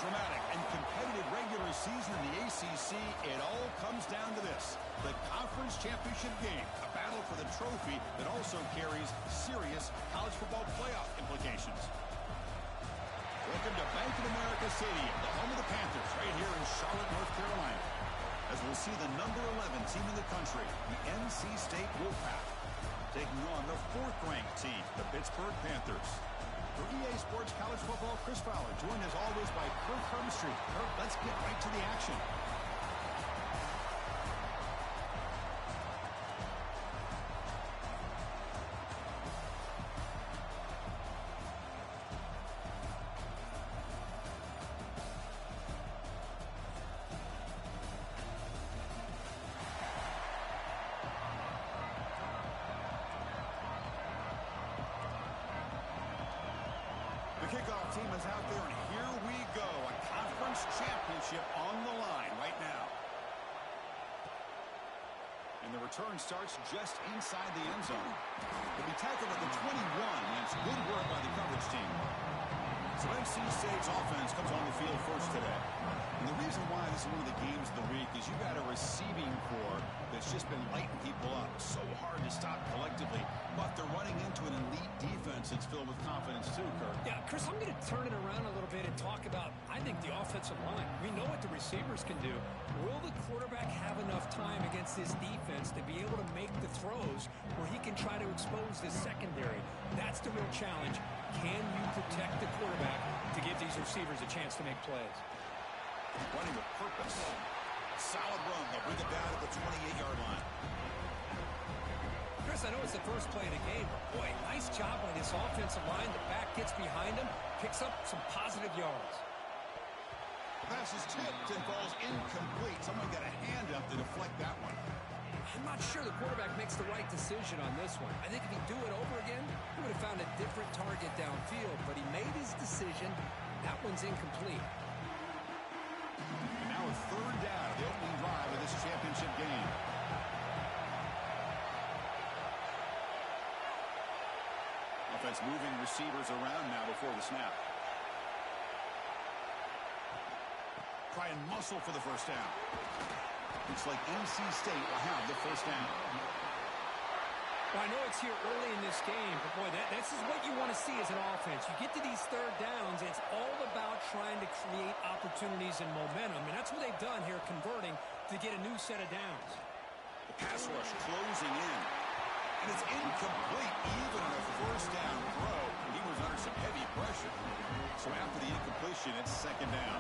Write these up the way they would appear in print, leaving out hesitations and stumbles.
dramatic and competitive regular season in the ACC, it all comes down to this: the conference championship game, a battle for the trophy that also carries serious college football playoff implications. Welcome to Bank of America Stadium, the home of the Panthers, right here in Charlotte, North Carolina, as we'll see the number 11 team in the country, the NC State Wolfpack, taking on the 4th-ranked team, the Pittsburgh Panthers. For EA Sports College Football, Chris Fowler, joined as always by Kirk Herbstreit. Kirk, let's get right to the action. Kickoff team is out there, and here we go. A conference championship on the line right now. And the return starts just inside the end zone. He'll be tackled at the 21, and it's good work by the coverage team. So NC State's offense comes on the field first today. And the reason why this is one of the games of the week is you got a receiving core that's just been lighting people up. So hard to stop collectively, but they're running into an elite defense that's filled with confidence too, Kirk. Yeah, Chris, I'm going to turn it around a little bit and talk about, I think, the offensive line. We know what the receivers can do. Will the quarterback have enough time against this defense to be able to make the throws where he can try to expose this secondary? That's the real challenge. Can you protect the quarterback to give these receivers a chance to make plays? Running with purpose. Solid run. They'll bring it down to the 28-yard line. Chris, I know it's the first play of the game, but boy, nice job by this offensive line. The back gets behind him, picks up some positive yards. The pass is tipped and falls incomplete. Someone got a hand up to deflect that one. I'm not sure the quarterback makes the right decision on this one. I think if he'd do it over again, he would have found a different target downfield, but he made his decision. That one's incomplete. And now a 3rd down, the opening drive of this championship game. Offense moving receivers around now before the snap. Try and muscle for the first down. Looks like NC State will have the first down. Well, I know it's here early in this game, but boy, this is what you want to see as an offense. You get to these 3rd downs, and it's all about trying to create opportunities and momentum, and that's what they've done here, converting to get a new set of downs. The pass rush closing in, and it's incomplete even on a first down throw. He was under some heavy pressure. So after the incompletion, it's 2nd down.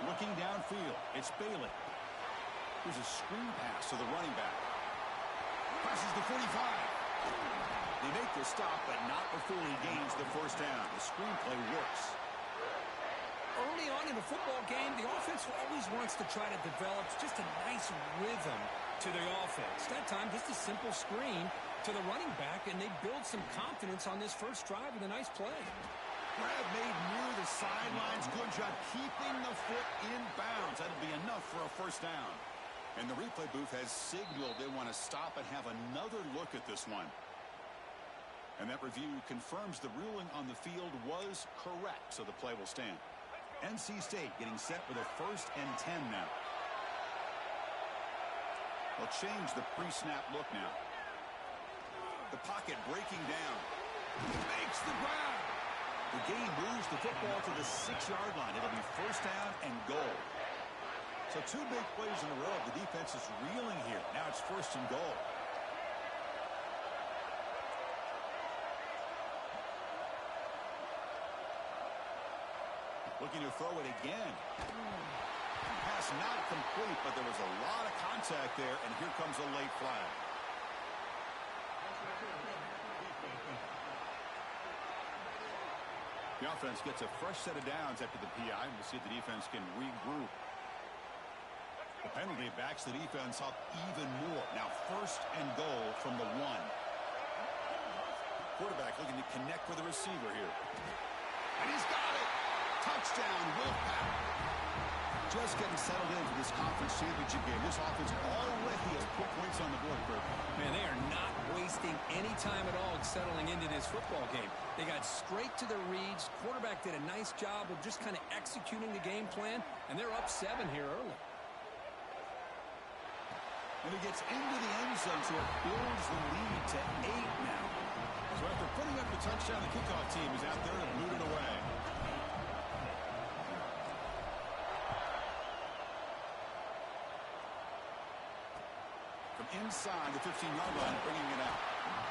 Looking downfield, it's Bailey. Here's a screen pass to the running back. Passes the 45. They make the stop, but not before he gains the first down. The screenplay works. Early on in the football game, the offense always wants to try to develop just a nice rhythm to the offense. That time, just a simple screen to the running back, and they build some confidence on this first drive with a nice play. Grab made near the sidelines. Good job keeping the foot in bounds. That'll be enough for a first down. And the replay booth has signaled they want to stop and have another look at this one. And that review confirms the ruling on the field was correct, so the play will stand. NC State getting set with a 1st and 10 now. They'll change the pre-snap look now. The pocket breaking down. He makes the grab. The game moves the football to the 6-yard line. It'll be first down and goal. So 2 big plays in a row. The defense is reeling here. Now it's 1st and goal. Looking to throw it again. Pass not complete, but there was a lot of contact there, and here comes a late flag. The offense gets a fresh set of downs after the PI, and we'll see if the defense can regroup. The penalty backs the defense up even more. Now 1st and goal from the 1. Quarterback looking to connect with the receiver here. And he's got it! Touchdown, Wolfpack. Just getting settled in for this conference championship game. This offense already has put points on the board, Kurt. Man, they are not wasting any time at all settling into this football game. They got straight to their reads. Quarterback did a nice job of just kind of executing the game plan, and they're up 7 here early. And he gets into the end zone, so it builds the lead to 8 now. So after putting up the touchdown, the kickoff team is out there to boot it away. From inside the 15-yard line, bringing it out.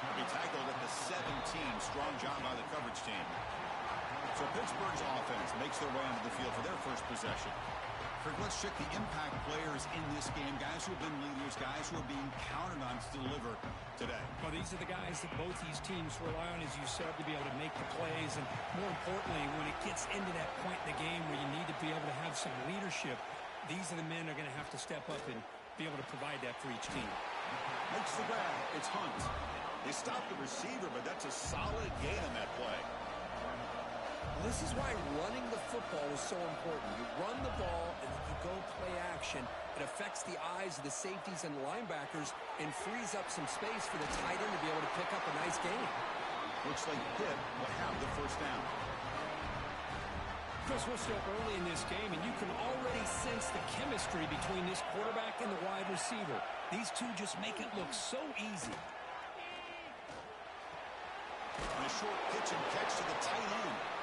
He'll be tackled at the 17. Strong job by the coverage team. So Pittsburgh's offense makes their way onto the field for their first possession. Let's check the impact players in this game, guys who have been leaders, guys who are being counted on to deliver today. Well, these are the guys that both these teams rely on, as you said, to be able to make the plays. And more importantly, when it gets into that point in the game where you need to be able to have some leadership, these are the men that are going to have to step up and be able to provide that for each team. Makes the grab. It's Hunt. They stop the receiver, but that's a solid gain on that play. This is why running the football is so important. You run the ball and then you go play action. It affects the eyes of the safeties and linebackers and frees up some space for the tight end to be able to pick up a nice gain. Looks like Pitt will have the first down. Chris, we're still early in this game, and you can already sense the chemistry between this quarterback and the wide receiver. These two just make it look so easy. And a short pitch and catch to the tight end.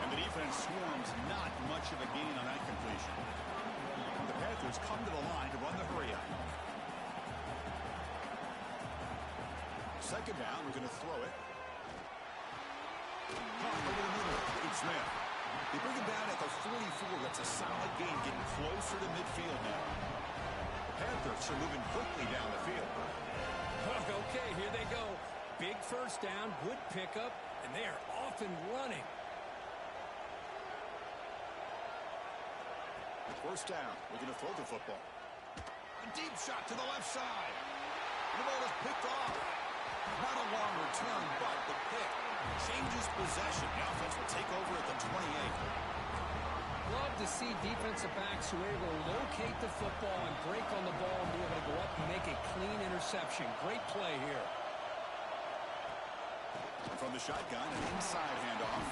And the defense swarms, not much of a gain on that completion. The Panthers come to the line to run the hurry up. Second down, we're going to throw it. Caught over the middle. It's Smith. They bring him down at the 44. That's a solid gain, getting closer to midfield now. The Panthers are moving quickly down the field. Okay, here they go. Big first down, good pickup, and they are off and running. First down. We're going to throw the football. A deep shot to the left side. The ball is picked off. Not a long return, but the pick changes possession. The offense will take over at the 28. Love to see defensive backs who are able to locate the football and break on the ball and be able to go up and make a clean interception. Great play here. And from the shotgun, an inside handoff.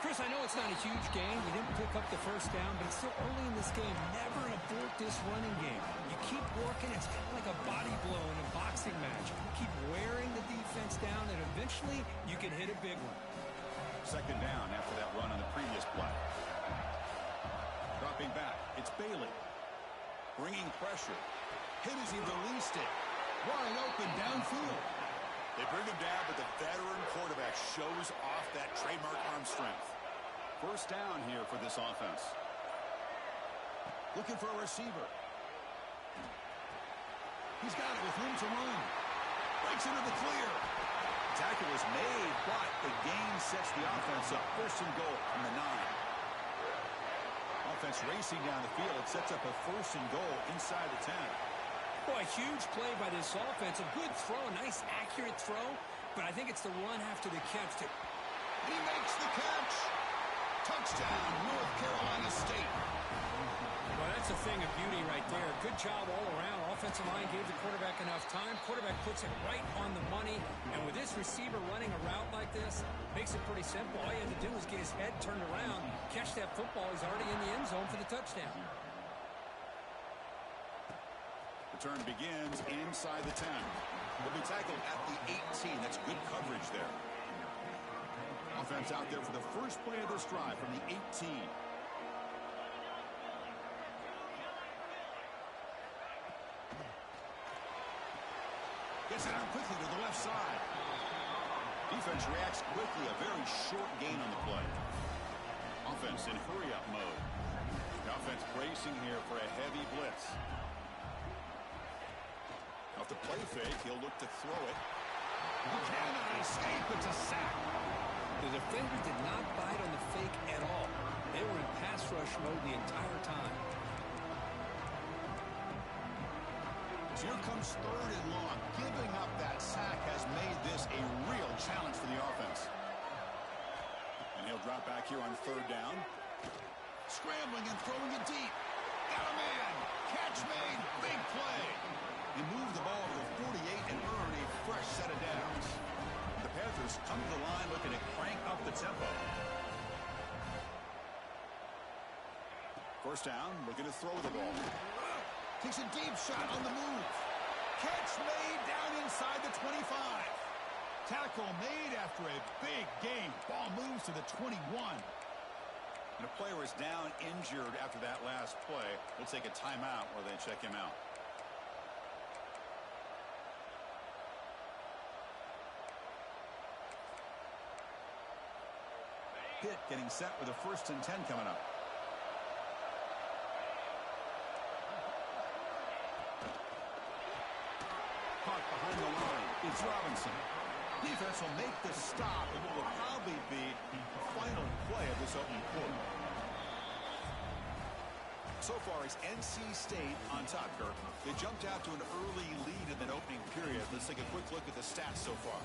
Chris, I know it's not a huge gain. You didn't pick up the first down, but it's still early in this game. Never abort this running game. You keep working. It's kind of like a body blow in a boxing match. Keep wearing the defense down, and eventually you can hit a big one. Second down after that run on the previous play. Dropping back, it's Bailey. Bringing pressure. Hit as he released it. Wide open downfield. They bring him down, but the veteran quarterback shows off that trademark arm strength. First down here for this offense. Looking for a receiver. He's got it with room to run. Breaks into the clear. Tackle is made, but the gain sets the offense up. First and goal from the 9. Offense racing down the field. It sets up a first and goal inside the 10. Boy, a huge play by this offense. A good throw, a nice accurate throw, but I think it's the run after the catch. He makes the catch. Touchdown, North Carolina State. Well, that's a thing of beauty right there. Good job all around. Offensive line gave the quarterback enough time. Quarterback puts it right on the money. And with this receiver running a route like this, makes it pretty simple. All you have to do is get his head turned around, catch that football. He's already in the end zone for the touchdown. Return begins inside the 10. He'll be tackled at the 18. That's good coverage there. Offense out there for the first play of this drive from the 18. Gets it out quickly to the left side. Defense reacts quickly. A very short gain on the play. Offense in hurry-up mode. The offense bracing here for a heavy blitz. Off the play fake, he'll look to throw it. He cannot escape. It's a sack. The defender did not bite on the fake at all. They were in pass rush mode the entire time. So here comes third and long. Giving up that sack has made this a real challenge for the offense. And he'll drop back here on third down. Scrambling and throwing it deep. Got a man. Catch made. Big play. He moved the ball to the 48 and earned a fresh set of downs. The Panthers come to the line looking to crank up the tempo. First down, looking to throw the ball. Takes a deep shot on the move. Catch made down inside the 25. Tackle made after a big gain. Ball moves to the 21. And a player is down injured after that last play. We'll take a timeout while they check him out. Pitt getting set with a 1st and 10 coming up. Caught behind the line. It's Robinson. Defense will make the stop, and what will probably be the final play of this opening quarter. So far, it's NC State on top, Kirk. They jumped out to an early lead in that opening period. Let's take a quick look at the stats so far.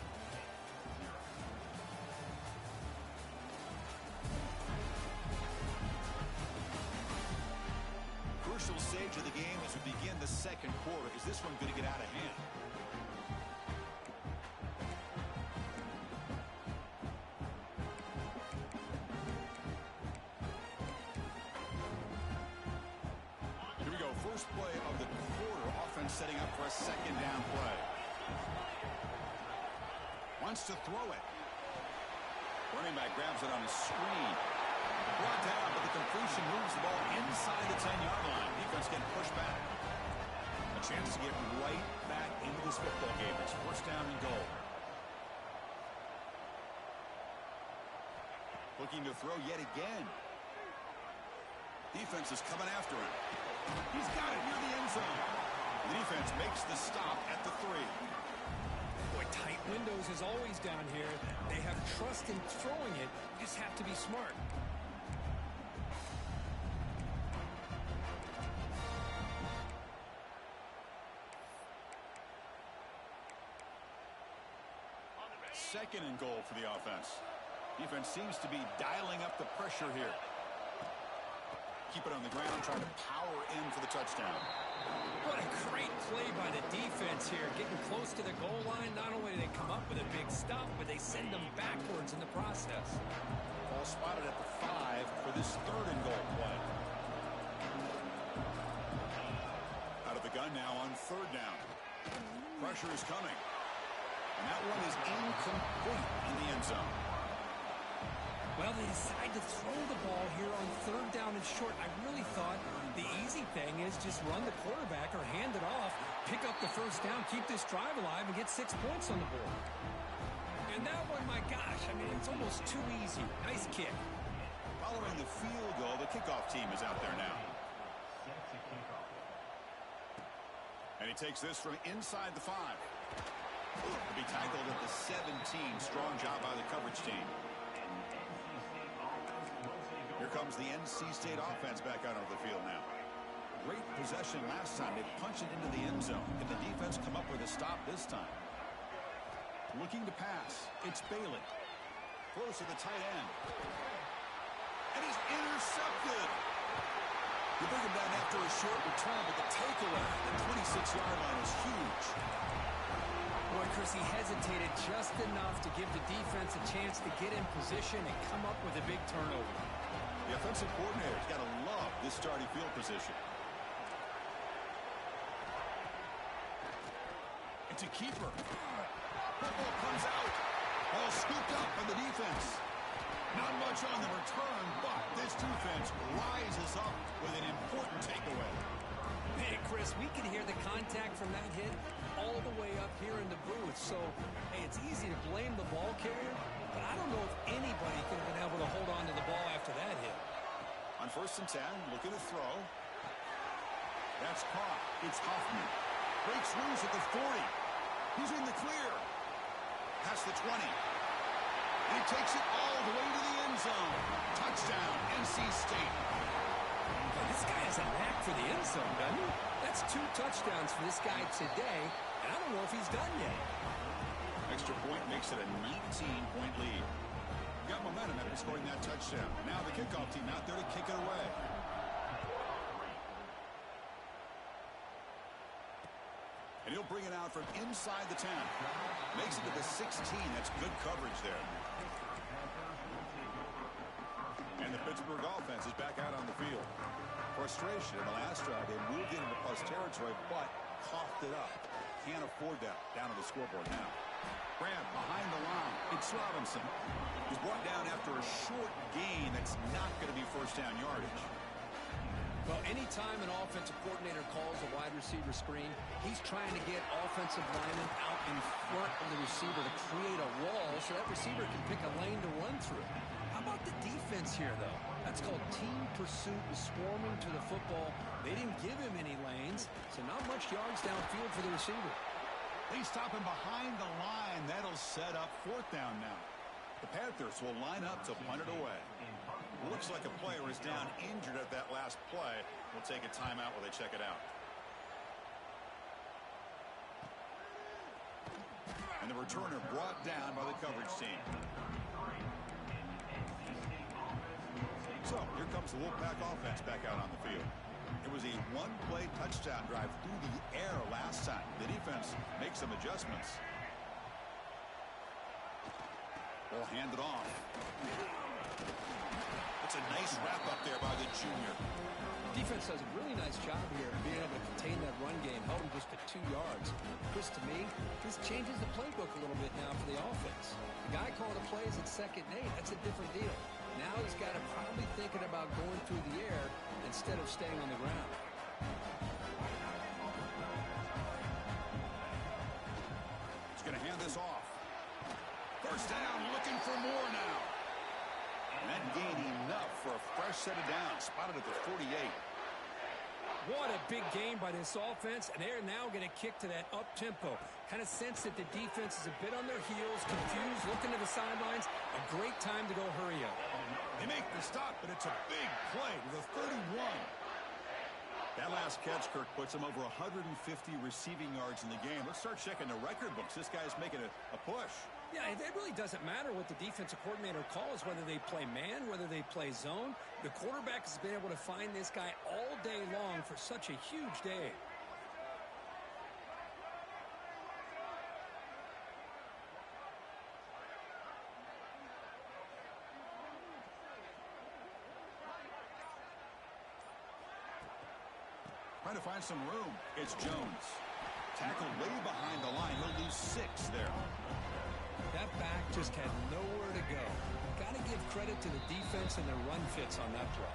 Crucial stage of the game as we begin the second quarter. Is this one going to get out of hand? Here we go. First play of the quarter. Offense setting up for a 2nd down play. Wants to throw it. Running back grabs it on a screen. Brought down, but the completion moves the ball inside the 10-yard line. Defense getting pushed back. A chance to get right back into this football game. It's 1st down and goal. Looking to throw yet again. Defense is coming after him. He's got it near the end zone. The defense makes the stop at the 3. Boy, tight windows is always down here. They have trust in throwing it. You just have to be smart. Second and goal for the offense. Defense seems to be dialing up the pressure here. Keep it on the ground, trying to power in for the touchdown. What a great play by the defense here. Getting close to the goal line, not only do they come up with a big stop, but they send them backwards in the process. Ball spotted at the 5 for this 3rd and goal play. Out of the gun now on 3rd down. Pressure is coming. And that one is incomplete in the end zone. Well, they decide to throw the ball here on 3rd down and short. I really thought the easy thing is just run the quarterback or hand it off, pick up the 1st down, keep this drive alive, and get 6 points on the board. And that one, my gosh, I mean, it's almost too easy. Nice kick. Following the field goal, the kickoff team is out there now. And he takes this from inside the 5. To be tackled at the 17. Strong job by the coverage team. Here comes the NC State offense back out onto the field now. Great possession last time. They punched it into the end zone. Can the defense come up with a stop this time? Looking to pass. It's Bailey. Throws to the tight end. And he's intercepted. You bring him down after a short return, but the takeaway at the 26-yard line is huge. Boy, Chris, he hesitated just enough to give the defense a chance to get in position and come up with a big turnover. The offensive coordinator's got to love this starting field position. It's a keeper. Football comes out. Ball scooped up by the defense. Not much on the return, but this defense rises up with an important takeaway. Hey, Chris, we can hear the contact from that hit all the way up here in the booth. So, hey, it's easy to blame the ball carrier, but I don't know if anybody could have been able to hold on to the ball after that hit. On 1st and 10, looking to throw. That's caught. It's Huffman. Breaks loose at the 40. He's in the clear. Past the 20. And he takes it all the way to the end zone. Touchdown, NC State. This guy has a knack for the end zone, doesn't he? That's 2 touchdowns for this guy today, and I don't know if he's done yet. Extra point makes it a 19-point lead. Got momentum after scoring that touchdown. Now the kickoff team out there to kick it away. And he'll bring it out from inside the 10. Makes it to the 16. That's good coverage there. And the Pittsburgh offense is back out on the field. Frustration in the last drive. They moved into plus territory, but coughed it up. Can't afford that down on the scoreboard now. Grant behind the line. It's Robinson. He's brought down after a short gain that's not going to be first down yardage. Well, anytime an offensive coordinator calls a wide receiver screen, he's trying to get offensive linemen out in front of the receiver to create a wall so that receiver can pick a lane to run through. How about the defense here, though? That's called team pursuit and swarming to the football. They didn't give him any lanes, so not much yards downfield for the receiver. They stop him behind the line. That'll set up fourth down now. The Panthers will line up to punt it away. Looks like a player is down injured at that last play. We'll take a timeout while they check it out. And the returner brought down by the coverage team. So here comes the Wolfpack offense back out on the field. It was a one-play touchdown drive through the air last time. The defense makes some adjustments. Ball handed off. It's a nice wrap up there by the junior. Defense does a really nice job here of being able to contain that run game, held him just to 2 yards. Chris, to me, this changes the playbook a little bit now for the offense. The guy calling the plays at 2nd and 8, that's a different deal. Now he's got to probably thinking about going through the air instead of staying on the ground. He's going to hand this off. First down, looking for more now. And that gained enough for a fresh set of downs. Spotted at the 48. What a big game by this offense, and they're now going to kick to that up-tempo. Kind of sense that the defense is a bit on their heels, confused, looking to the sidelines. A great time to go hurry up. They make the stop, but it's a big play to the 31. That last catch, Kirk, puts him over 150 receiving yards in the game. Let's start checking the record books. This guy's making a push. Yeah, it really doesn't matter what the defensive coordinator calls, whether they play man, whether they play zone. The quarterback has been able to find this guy all day long for such a huge day. Trying to find some room. It's Jones. Tackled way behind the line. He'll lose 6 there. That back just had nowhere to go. Got to give credit to the defense and their run fits on that play.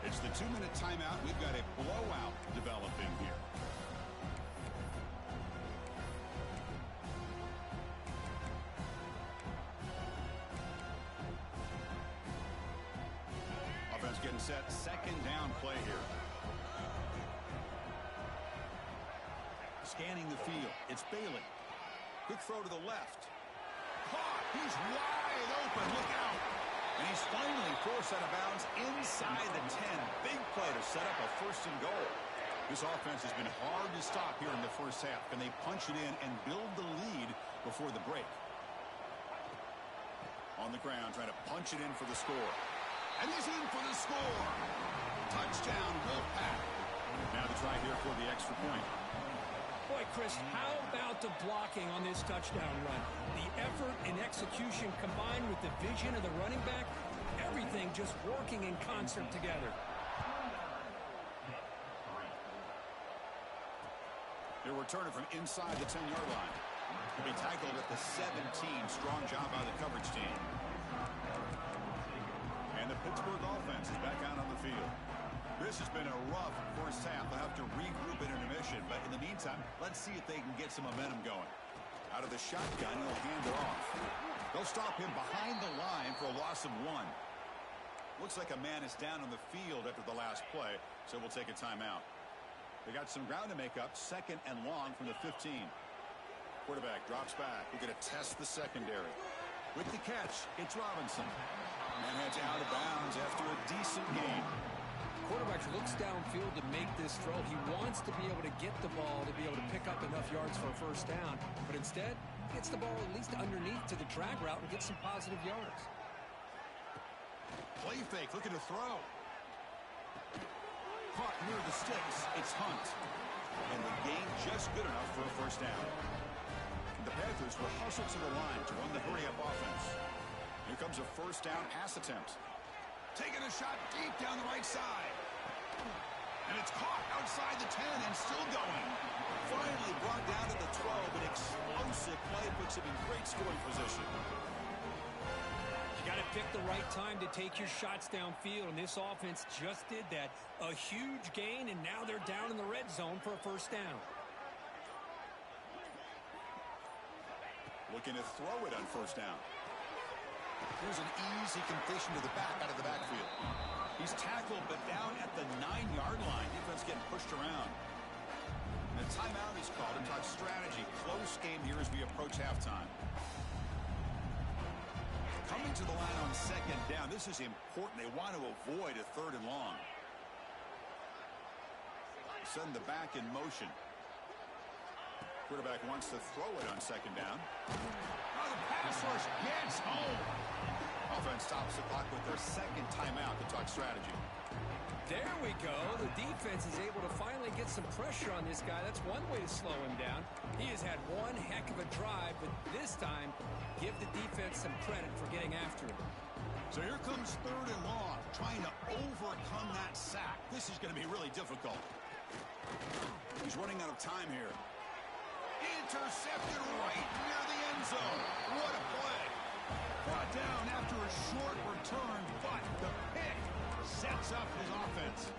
It's the 2-minute timeout. We've got a blowout developing here. Offense getting set. 2nd down play here. Scanning the field. It's Bailey. Quick throw to the left. Caught. He's wide open. Look out. And he's finally forced out of bounds inside the 10. Big play to set up a 1st and goal. This offense has been hard to stop here in the first half. Can they punch it in and build the lead before the break? On the ground, trying to punch it in for the score. And he's in for the score. Touchdown, Wolfpack. Now to try here for the extra point. Boy, Chris, how about the blocking on this touchdown run? The effort and execution combined with the vision of the running back, everything just working in concert together. They're returning from inside the 10-yard line. He'll be tackled at the 17. Strong job by the coverage team. And the Pittsburgh offense is back out on the field. This has been a rough first half. They'll have to regroup in intermission. But in the meantime, let's see if they can get some momentum going. Out of the shotgun, he'll hand it off. They'll stop him behind the line for a loss of 1. Looks like a man is down on the field after the last play, so we'll take a timeout. They got some ground to make up, 2nd and long from the 15. Quarterback drops back. We're going to test the secondary. With the catch, it's Robinson. And heads out of bounds after a decent game. Quarterback looks downfield to make this throw. He wants to be able to get the ball to be able to pick up enough yards for a 1st down. But instead, gets the ball at least underneath to the drag route and gets some positive yards. Play fake, looking to throw. Caught near the sticks. It's Hunt. And the gain just good enough for a first down. The Panthers will hustle to the line to run the hurry-up offense. Here comes a first down pass attempt. Taking a shot deep down the right side. And it's caught outside the 10 and still going. Finally brought down to the 12. An explosive play puts him in great scoring position. You got to pick the right time to take your shots downfield, and this offense just did that. A huge gain, and now they're down in the red zone for a first down. Looking to throw it on first down. Here's an easy completion to the back out of the backfield. He's tackled, but down at the 9-yard line. Defense getting pushed around. And a timeout is called to talk strategy. Close game here as we approach halftime. Coming to the line on second down. This is important. They want to avoid a 3rd and long. Send the back in motion. Quarterback wants to throw it on second down. Oh, the pass rush gets home. Offense stops the clock with their second timeout to talk strategy. There we go. The defense is able to finally get some pressure on this guy. That's one way to slow him down. He has had one heck of a drive, but this time, give the defense some credit for getting after him. So here comes 3rd and long, trying to overcome that sack. This is going to be really difficult. He's running out of time here. Intercepted right near the end zone. What a play. Brought down after a short return, but the pick sets up his offense.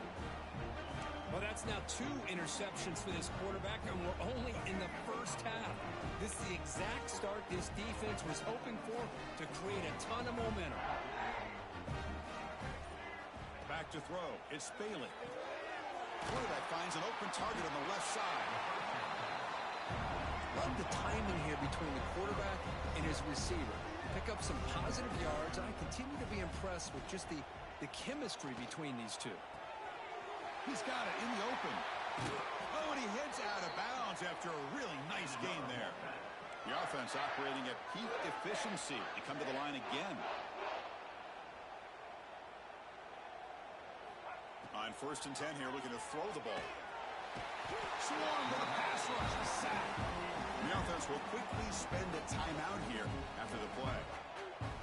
Well, that's now 2 interceptions for this quarterback, and we're only in the first half. This is the exact start this defense was hoping for to create a ton of momentum. Back to throw. It's Bailey. Quarterback finds an open target on the left side. Love the timing here between the quarterback and his receiver. Pick up some positive yards. I continue to be impressed with just the chemistry between these two. He's got it in the open. Oh, and he heads out of bounds after a really nice gain there. The offense operating at peak efficiency. They come to the line again. On 1st and 10 here, looking to throw the ball. Swarm with a pass rush, a sack. The offense will quickly spend a timeout here after the play.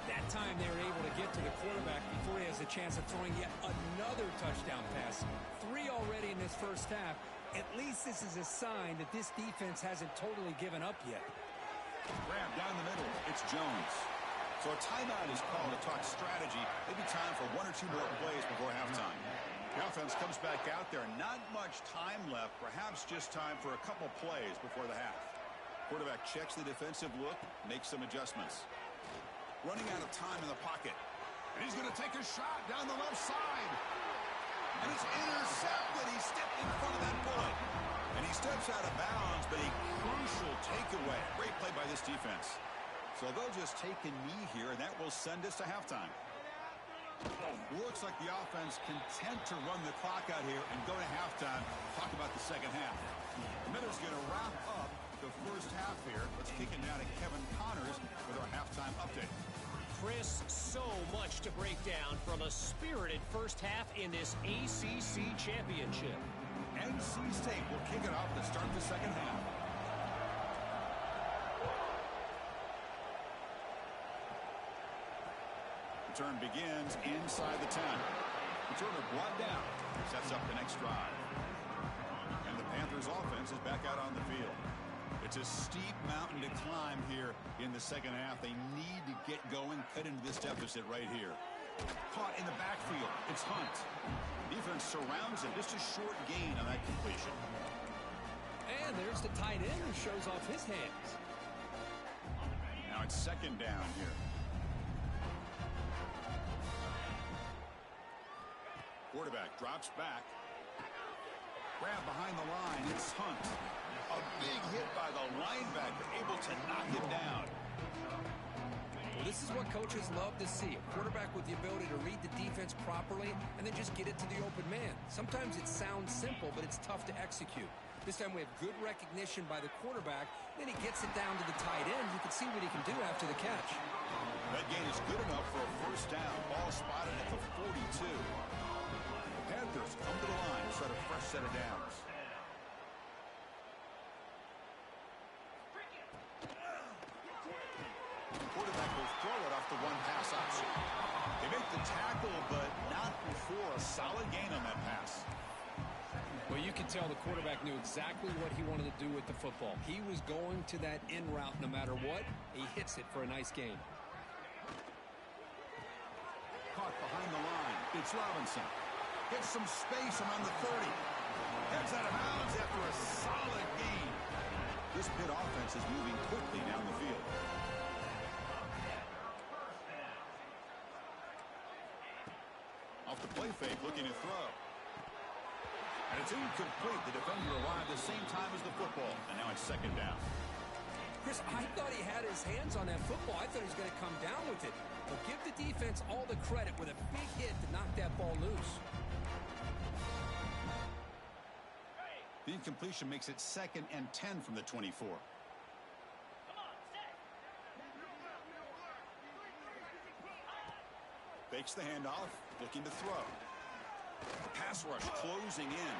That time they were able to get to the quarterback before he has a chance of throwing yet another touchdown pass. 3 already in this first half. At least this is a sign that this defense hasn't totally given up yet. Grab down the middle. It's Jones. So a timeout is called to talk strategy. Maybe time for 1 or 2 more plays before halftime. The offense comes back out there. Not much time left. Perhaps just time for a couple plays before the half. Quarterback checks the defensive look, makes some adjustments. Running out of time in the pocket. And he's going to take a shot down the left side. And it's intercepted. He stepped in front of that bullet. And he steps out of bounds, but a crucial takeaway. Great play by this defense. So they'll just take a knee here, and that will send us to halftime. Looks like the offense content to run the clock out here and go to halftime. Talk about the second half. The Miners going to wrap up the first half here. Let's kick it down to Kevin Connors with our halftime update. Chris, so much to break down from a spirited first half in this ACC championship. NC State will kick it off to start the second half. Return begins inside the 10. Returner brought down. Sets up the next drive. And the Panthers offense is back out on the field. It's a steep mountain to climb here in the second half. They need to get going, cut into this deficit right here. Caught in the backfield. It's Hunt. Defense surrounds him. Just a short gain on that completion. And there's the tight end who shows off his hands. Now it's second down here. Quarterback drops back. Grab behind the line. It's Hunt. A big hit by the linebacker, able to knock him down. Well, this is what coaches love to see. A quarterback with the ability to read the defense properly and then just get it to the open man. Sometimes it sounds simple, but it's tough to execute. This time we have good recognition by the quarterback Then he gets it down to the tight end. You can see what he can do after the catch. That gain is good enough for a first down. Ball spotted at the 42. The Panthers come to the line to start a fresh set of downs. The quarterback will throw it off the one-pass option. They make the tackle, but not before a solid gain on that pass. Well, you can tell the quarterback knew exactly what he wanted to do with the football. He was going to that in route no matter what. He hits it for a nice gain. Caught behind the line. It's Robinson. Gets some space around the 30. Heads out of bounds after a solid gain. This Pitt offense is moving quickly down the field. Off the play fake, looking to throw. And it's incomplete. The defender arrived at the same time as the football. And now it's second down. Chris, I thought he had his hands on that football. I thought he was going to come down with it. But give the defense all the credit with a big hit to knock that ball loose. The incompletion makes it 2nd and 10 from the 24. Fakes the handoff, looking to throw. Pass rush closing in.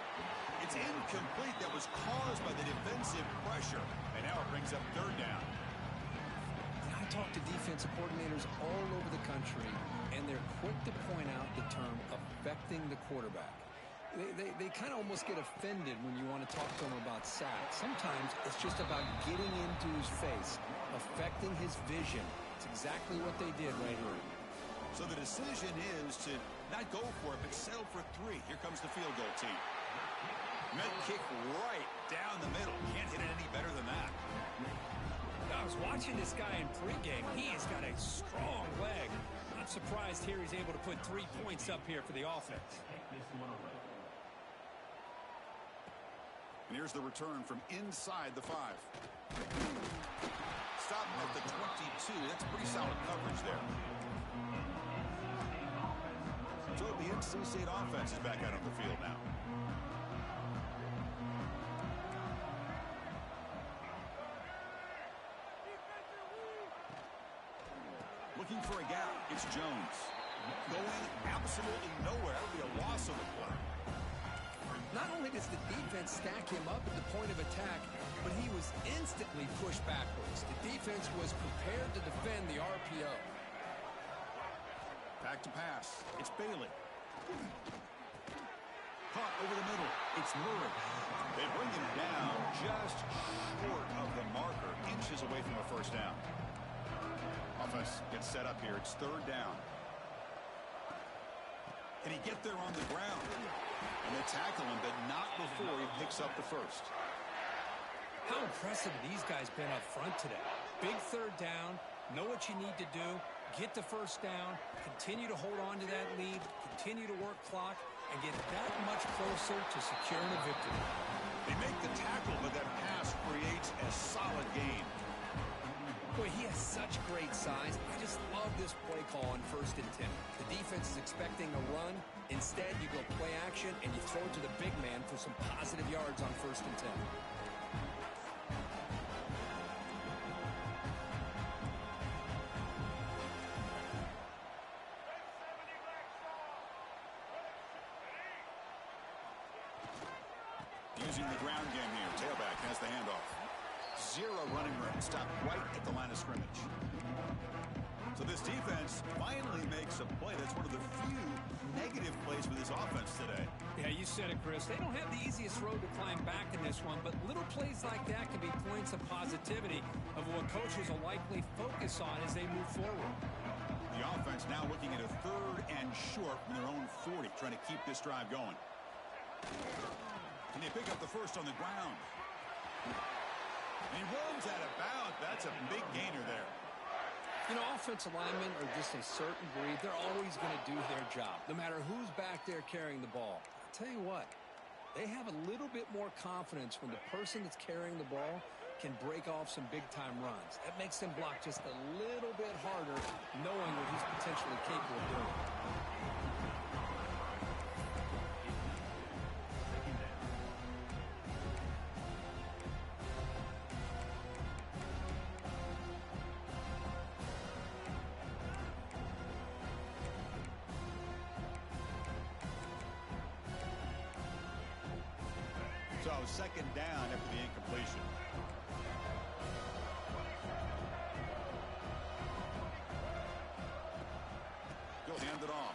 It's incomplete. That was caused by the defensive pressure. And now it brings up third down. I talk to defensive coordinators all over the country, and they're quick to point out the term affecting the quarterback. They kind of almost get offended when you want to talk to them about sacks. Sometimes it's just about getting into his face, affecting his vision. It's exactly what they did right here. So the decision is to not go for it, but settle for 3. Here comes the field goal team. Med kick right down the middle. Can't hit it any better than that. I was watching this guy in pregame. He has got a strong leg. I'm surprised here he's able to put 3 points up here for the offense. And here's the return from inside the 5. Stop at the 22. That's pretty solid coverage there. So the NC State offense is back out on the field now. Looking for a gap. It's Jones. Going absolutely nowhere. That'll be a loss of the play. Not only does the defense stack him up at the point of attack, but he was instantly pushed backwards. The defense was prepared to defend the RPO. Back to pass. It's Bailey. Caught over the middle. It's Murray. They bring him down just short of the marker, inches away from a first down. Offense gets set up here. It's third down. Can he get there on the ground? And they tackle him, but not before he picks up the first. How impressive have these guys been up front today? Big third down, know what you need to do, get the first down, continue to hold on to that lead, continue to work clock, and get that much closer to securing a victory. They make the tackle, but that pass creates a solid gain. Boy, he has such great size. I just love this play call on 1st and 10. The defense is expecting a run. Instead, you go play action, and you throw it to the big man for some positive yards on 1st and 10. Using the ground game here. Tailback has the handoff. 0 running room. Stopped right at the line of scrimmage. So this defense finally makes a play. That's one of the few negative plays for this offense today. Yeah, you said it, Chris. They don't have the easiest road to climb back in this one, but little plays like that can be points of positivity of what coaches will likely focus on as they move forward. The offense now looking at a 3rd and short from their own 40, trying to keep this drive going. And they pick up the first on the ground. And he rolls out of bounds. That's a big gainer there. You know, offensive linemen are just a certain breed. They're always going to do their job, no matter who's back there carrying the ball. I'll tell you what, they have a little bit more confidence when the person that's carrying the ball can break off some big-time runs. That makes them block just a little bit harder, knowing what he's potentially capable of doing. So second down after the incompletion. He'll hand it off.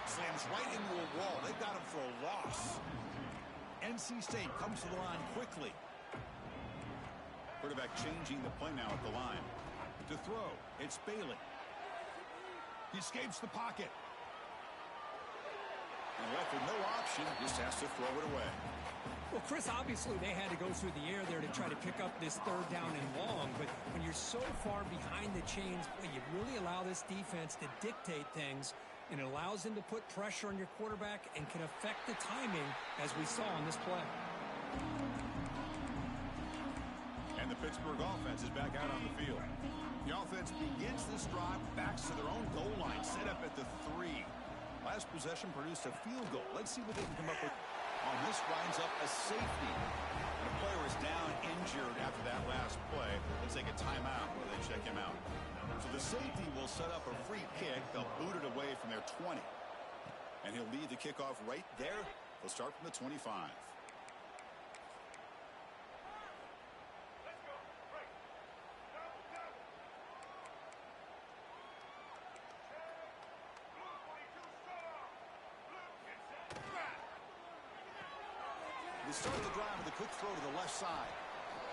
Slams right into a wall. They've got him for a loss. NC State comes to the line quickly. Quarterback changing the play now at the line. To throw, it's Bailey. He escapes the pocket. And left with no option, just has to throw it away. Well, Chris, obviously they had to go through the air there to try to pick up this third down and long, but when you're so far behind the chains, well, you really allow this defense to dictate things, and it allows them to put pressure on your quarterback and can affect the timing, as we saw on this play. And the Pittsburgh offense is back out on the field. The offense begins this drive, backs to their own goal line, set up at the 3. Last possession produced a field goal. Let's see what they can come up with. On this winds up a safety. And the player is down injured after that last play. Let's take a timeout while they check him out. So the safety will set up a free kick. They'll boot it away from their 20. And he'll lead the kickoff right there. They'll start from the 25. They start the drive with a quick throw to the left side.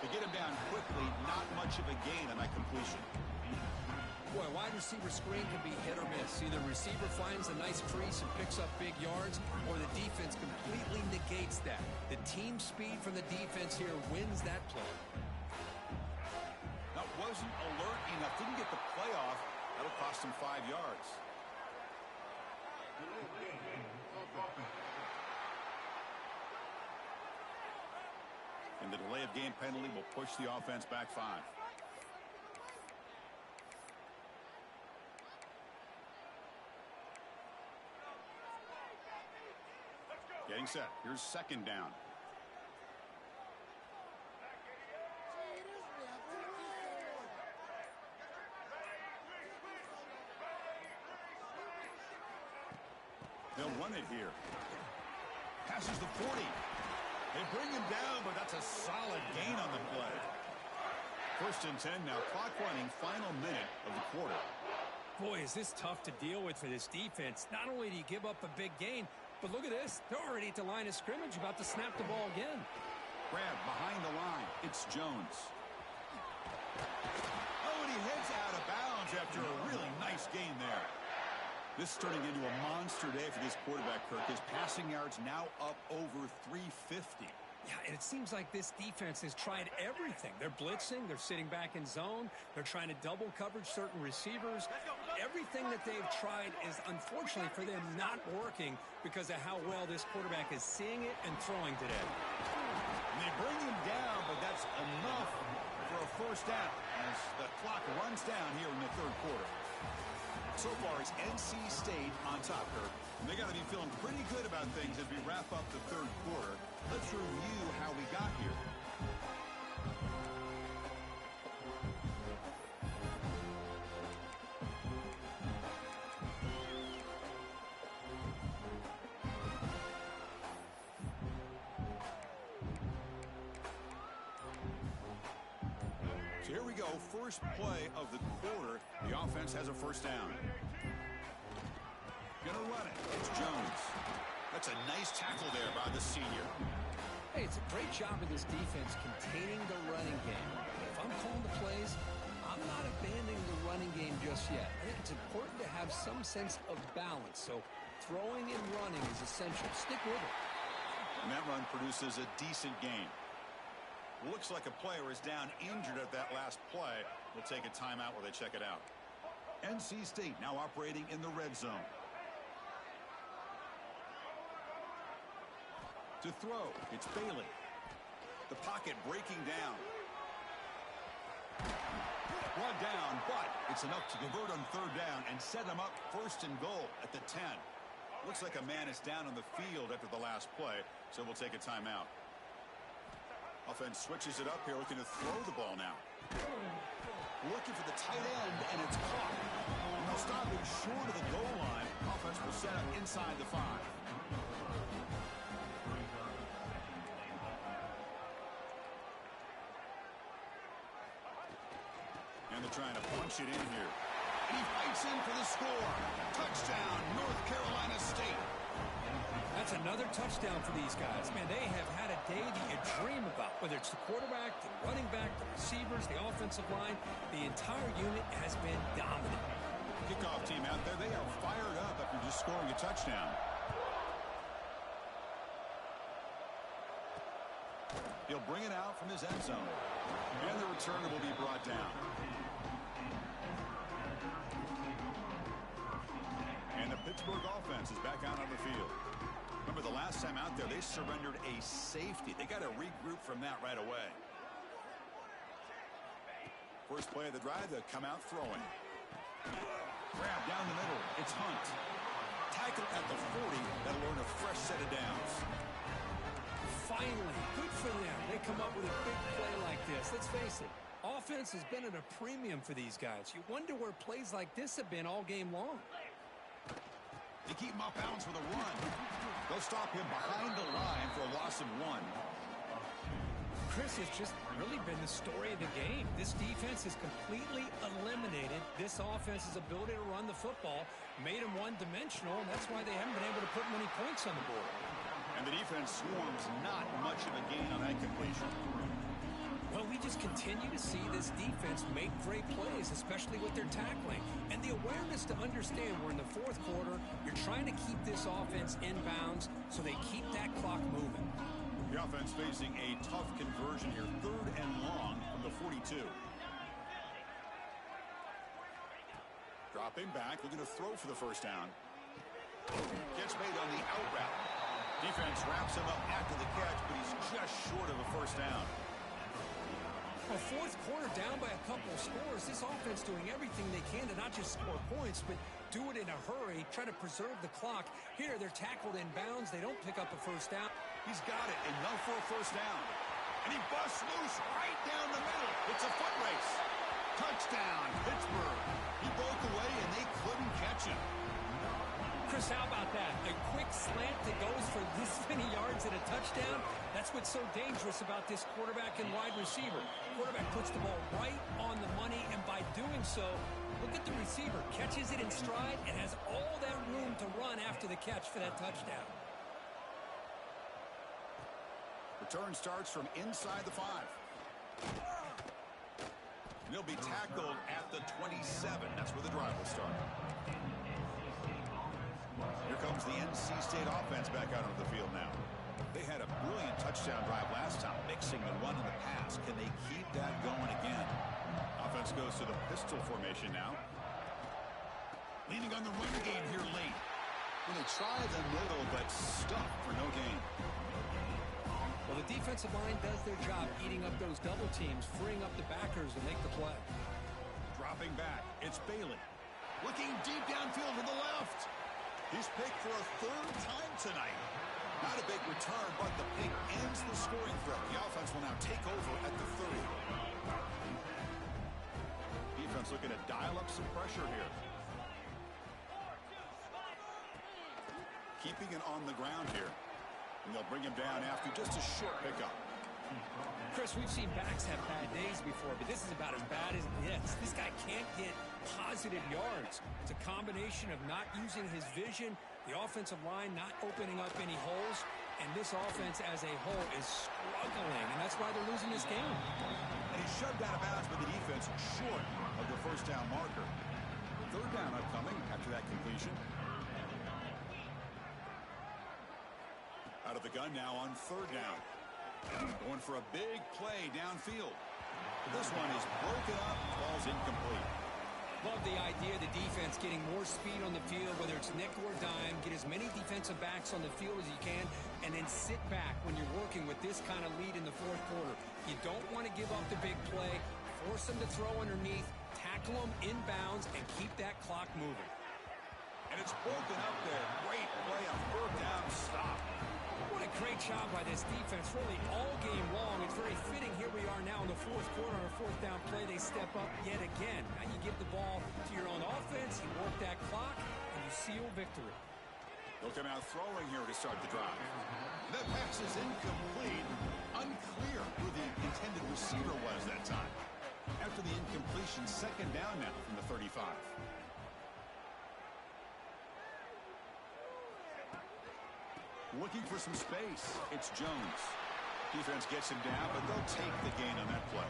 They get him down quickly. Not much of a gain on that completion. Boy, a wide receiver screen can be hit or miss. Either receiver finds a nice crease and picks up big yards, or the defense completely negates that. The team speed from the defense here wins that play. That wasn't alert enough. Didn't get the play off. That'll cost him 5 yards. And the delay of game penalty will push the offense back 5. Getting set. Here's second down. They'll run it here. Passes the 40. They bring him down, but that's a solid gain on the play. First and 10 now. Clock running. Final minute of the quarter. Boy, is this tough to deal with for this defense. Not only do you give up a big gain, but look at this. They're already at the line of scrimmage, about to snap the ball again. Grab behind the line. It's Jones. Oh, and he heads out of bounds after a really nice gain there. This is turning into a monster day for this quarterback, Kirk. His passing yards now up over 350. Yeah, and it seems like this defense has tried everything. They're blitzing. They're sitting back in zone. They're trying to double coverage certain receivers. Everything that they've tried is, unfortunately for them, not working because of how well this quarterback is seeing it and throwing today. And they bring him down, but that's enough for a first down as the clock runs down here in the third quarter. So far, it's NC State on top, Kirk. And they got to be feeling pretty good about things as we wrap up the third quarter. Let's review how we got here. So here we go. First play of the quarter. The offense has a first down. Gonna run it. It's Jones. That's a nice tackle there by the senior. Hey, it's a great job of this defense containing the running game. If I'm calling the plays, I'm not abandoning the running game just yet. I think it's important to have some sense of balance. So throwing and running is essential. Stick with it. And that run produces a decent gain. Looks like a player is down injured at that last play. We'll take a timeout while they check it out. NC State now operating in the red zone. To throw, it's Bailey. The pocket breaking down. One down, but it's enough to convert on third down and set him up first and goal at the 10. Looks like a man is down on the field after the last play, so we'll take a timeout. Offense switches it up here, looking to throw the ball now. Looking for the tight end, and it's caught. And they'll stop him short of the goal line. Offense will set up inside the 5. They're trying to punch it in here. And he fights in for the score. Touchdown, North Carolina State. That's another touchdown for these guys. Man, they have had a day that you dream about, whether it's the quarterback, the running back, the receivers, the offensive line. The entire unit has been dominant. Kickoff team out there, they are fired up after just scoring a touchdown. He'll bring it out from his end zone. And the returner will be brought down. And the Pittsburgh offense is back out on the field. Remember, the last time out there, they surrendered a safety. They got to regroup from that right away. First play of the drive, they'll come out throwing. Grab down the middle. It's Hunt. Tackle at the 40. That'll earn a fresh set of downs. Finally, good for them. They come up with a big play like this. Let's face it, offense has been at a premium for these guys. You wonder where plays like this have been all game long. They keep him off balance with a run. They'll stop him behind the line for a loss of 1. Chris, has just really been the story of the game. This defense has completely eliminated this offense's ability to run the football, made them one-dimensional, and that's why they haven't been able to put many points on the board. And the defense swarms not much of a gain on that completion. Well, we just continue to see this defense make great plays, especially with their tackling. And the awareness to understand we're in the fourth quarter, you're trying to keep this offense in bounds so they keep that clock moving. The offense facing a tough conversion here, 3rd and long from the 42. Dropping back, looking to throw for the first down. Gets made on the out route. Defense wraps him up after the catch, but he's just short of a first down. A fourth quarter down by a couple of scores. This offense doing everything they can to not just score points, but do it in a hurry, try to preserve the clock. Here, they're tackled in bounds. They don't pick up a first down. He's got it, enough for a first down. And he busts loose right down the middle. It's a foot race. Touchdown, Pittsburgh. He broke away, and they couldn't catch him. Chris, how about that? A quick slant that goes for this many yards and a touchdown. That's what's so dangerous about this quarterback and wide receiver. Quarterback puts the ball right on the money, and by doing so, look at the receiver. Catches it in stride and has all that room to run after the catch for that touchdown. Return starts from inside the 5. And he'll be tackled at the 27. That's where the drive will start. Here comes the NC State offense back out onto the field now. They had a brilliant touchdown drive last time, mixing the run and the pass. Can they keep that going again? Offense goes to the pistol formation now. Leaning on the run game here late. When they try the middle, but stuck for no gain. Well, the defensive line does their job eating up those double teams, freeing up the backers to make the play. Dropping back, it's Bailey. Looking deep downfield to the left. He's picked for a 3rd time tonight. Not a big return, but the pick ends the scoring threat. The offense will now take over at the 30. Defense looking to dial up some pressure here. Keeping it on the ground here. And they'll bring him down after just a short pickup. Chris, we've seen backs have bad days before, but this is about as bad as it gets. This guy can't get positive yards. It's a combination of not using his vision, the offensive line not opening up any holes, and this offense as a whole is struggling, and that's why they're losing this game. And he's shoved out of bounds by the defense short of the first down marker. 3rd down upcoming after that completion. Out of the gun now on 3rd down. Going for a big play downfield. This one is broken up, ball's incomplete. Love the idea of the defense getting more speed on the field, whether it's nickel or dime, get as many defensive backs on the field as you can, and then sit back when you're working with this kind of lead in the fourth quarter. You don't want to give up the big play, force them to throw underneath, tackle them inbounds, and keep that clock moving. And it's broken up there. Great play, a 3rd down stop. What a great job by this defense, really all game long. It's very fitting. Here we are now in the fourth quarter on a 4th down play. They step up yet again. Now you give the ball to your own offense, you work that clock, and you seal victory. They'll come out throwing here to start the drive. That pass is incomplete. Unclear who the intended receiver was that time. After the incompletion, second down now from the 35. Looking for some space. It's Jones. Defense gets him down, but they'll take the gain on that play.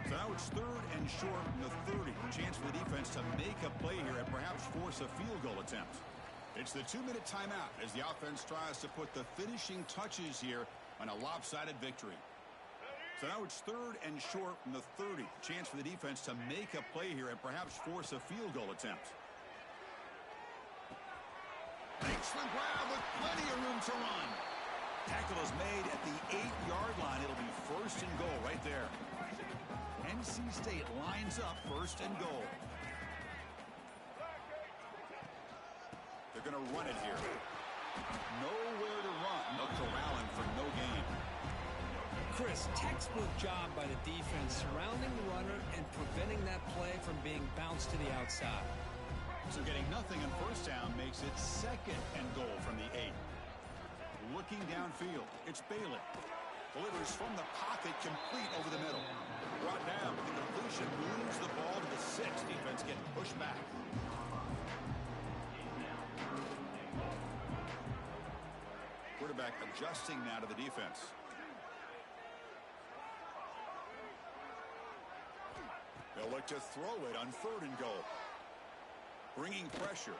So now it's third and short from the 30. Chance for the defense to make a play here and perhaps force a field goal attempt. It's the 2-minute timeout as the offense tries to put the finishing touches here on a lopsided victory. So now it's third and short from the 30. Chance for the defense to make a play here and perhaps force a field goal attempt. Makes the grab with plenty of room to run. Tackle is made at the 8-yard line. It'll be first and goal right there. NC State lines up first and goal. They're going to run it here. Nowhere to run. No corralling for no gain. Chris, textbook job by the defense surrounding the runner and preventing that play from being bounced to the outside. So getting nothing on first down makes it second and goal from the 8. Looking downfield, it's Bailey. Delivers from the pocket, complete over the middle. Brought down with the completion, moves the ball to the 6. Defense getting pushed back. Quarterback adjusting now to the defense. They'll look to throw it on third and goal. Bringing pressure.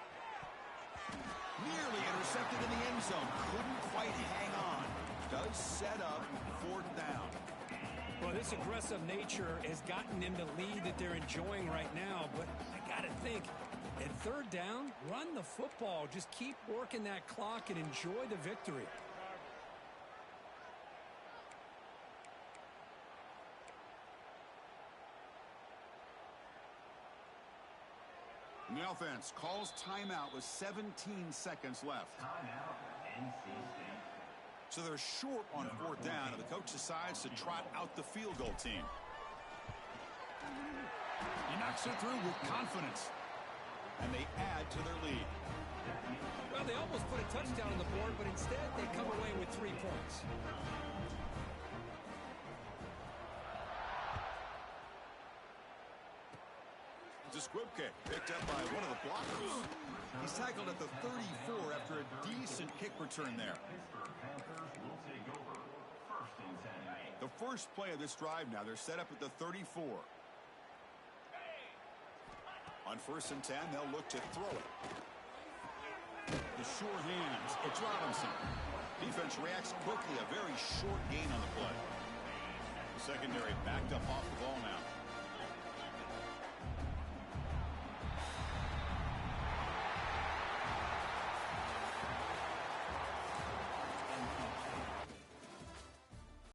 Nearly intercepted in the end zone. Couldn't quite hang on. Does set up fourth down. Well, this aggressive nature has gotten them the lead that they're enjoying right now. But I got to think, at third down, run the football. Just keep working that clock and enjoy the victory. And the offense calls timeout with 17 seconds left. Timeout, NC State. So they're short on fourth down, and the coach decides to trot out the field goal team. He knocks it through with confidence, and they add to their lead. Well, they almost put a touchdown on the board, but instead they come away with 3 points. It's a squib kick picked up by one of the blockers. He's tackled at the 34 after a decent kick return there. The first play of this drive now, they're set up at the 34. On first and 10, they'll look to throw it. The sure hands, it's Robinson. Defense reacts quickly, a very short gain on the play. The secondary backed up